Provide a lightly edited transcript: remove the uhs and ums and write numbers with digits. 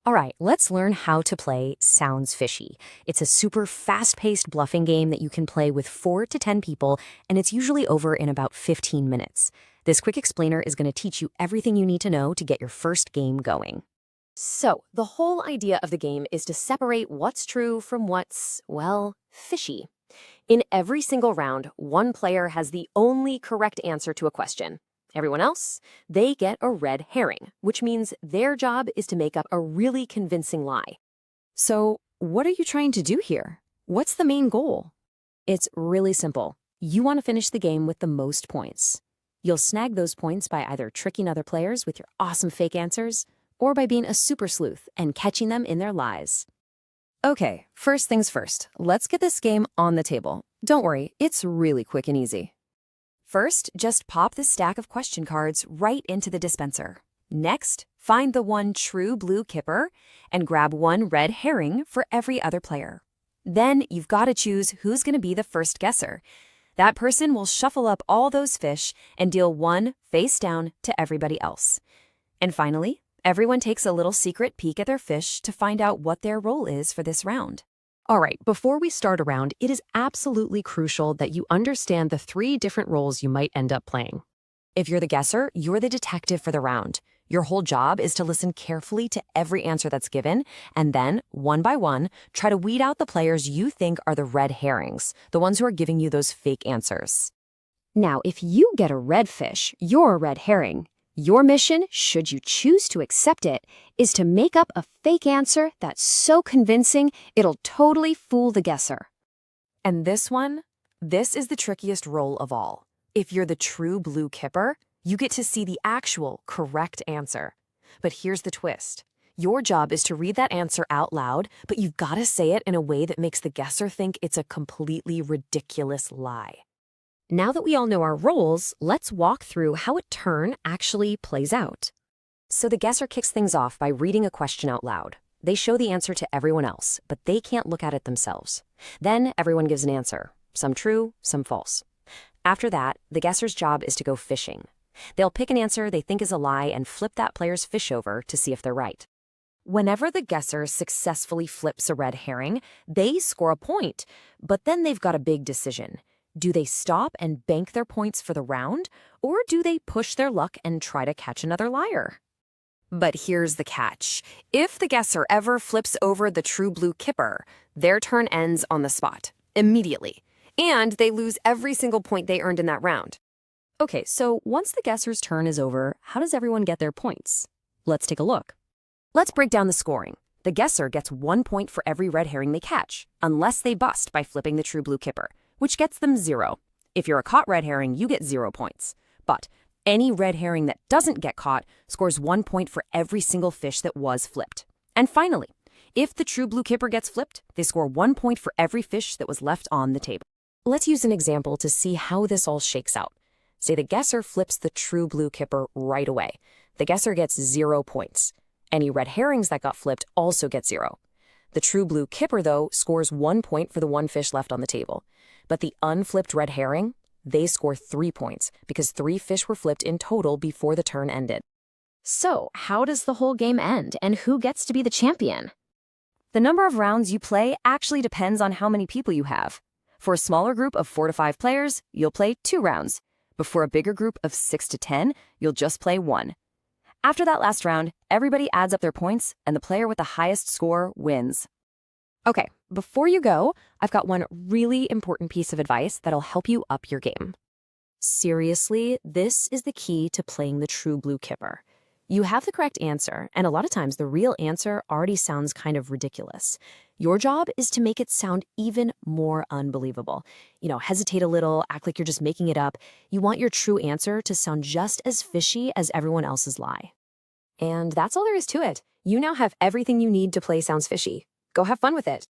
All right, let's learn how to play Sounds Fishy. It's a super fast-paced bluffing game that you can play with 4 to 10 people, and it's usually over in about 15 minutes. This quick explainer is going to teach you everything you need to know to get your first game going. So, the whole idea of the game is to separate what's true from what's, well, fishy. In every single round, one player has the only correct answer to a question. Everyone else, they get a red herring, which means their job is to make up a really convincing lie. So, what are you trying to do here? What's the main goal? It's really simple. You want to finish the game with the most points. You'll snag those points by either tricking other players with your awesome fake answers, or by being a super sleuth and catching them in their lies. Okay, first things first, let's get this game on the table. Don't worry, it's really quick and easy. First, just pop this stack of question cards right into the dispenser. Next, find the one true blue kipper and grab one red herring for every other player. Then you've got to choose who's going to be the first guesser. That person will shuffle up all those fish and deal one face down to everybody else. And finally, everyone takes a little secret peek at their fish to find out what their role is for this round. All right, before we start a round, it is absolutely crucial that you understand the 3 different roles you might end up playing. If you're the guesser, you're the detective for the round. Your whole job is to listen carefully to every answer that's given, and then, one by one, try to weed out the players you think are the red herrings, the ones who are giving you those fake answers. Now, if you get a red fish, you're a red herring. Your mission, should you choose to accept it, is to make up a fake answer that's so convincing it'll totally fool the guesser. And this is the trickiest role of all. If you're the true blue kipper, you get to see the actual correct answer. But here's the twist. Your job is to read that answer out loud, but you've got to say it in a way that makes the guesser think it's a completely ridiculous lie. Now that we all know our roles, let's walk through how a turn actually plays out. So the guesser kicks things off by reading a question out loud. They show the answer to everyone else, but they can't look at it themselves. Then everyone gives an answer, some true, some false. After that, the guesser's job is to go fishing. They'll pick an answer they think is a lie and flip that player's fish over to see if they're right. Whenever the guesser successfully flips a red herring, they score a point, but then they've got a big decision. Do they stop and bank their points for the round, or do they push their luck and try to catch another liar? But here's the catch. If the guesser ever flips over the true blue kipper, their turn ends on the spot, immediately, and they lose every single point they earned in that round. Okay, so once the guesser's turn is over, how does everyone get their points? Let's take a look. Let's break down the scoring. The guesser gets 1 point for every red herring they catch, unless they bust by flipping the true blue kipper, which gets them 0. If you're a caught red herring, you get 0 points. But any red herring that doesn't get caught scores 1 point for every single fish that was flipped. And finally, if the true blue kipper gets flipped, they score 1 point for every fish that was left on the table. Let's use an example to see how this all shakes out. Say the guesser flips the true blue kipper right away. The guesser gets 0 points. Any red herrings that got flipped also get 0. The true blue kipper, though, scores 1 point for the one fish left on the table. But the unflipped red herring, they score 3 points because 3 fish were flipped in total before the turn ended. So, how does the whole game end, and who gets to be the champion? The number of rounds you play actually depends on how many people you have. For a smaller group of 4 to 5 players, you'll play 2 rounds. But for a bigger group of 6 to 10, you'll just play 1. After that last round, everybody adds up their points, and the player with the highest score wins. Okay, before you go, I've got one really important piece of advice that'll help you up your game. Seriously, this is the key to playing the true blue kipper. You have the correct answer, and a lot of times the real answer already sounds kind of ridiculous. Your job is to make it sound even more unbelievable. Hesitate a little, act like you're just making it up. You want your true answer to sound just as fishy as everyone else's lie. And that's all there is to it. You now have everything you need to play Sounds Fishy. Go have fun with it.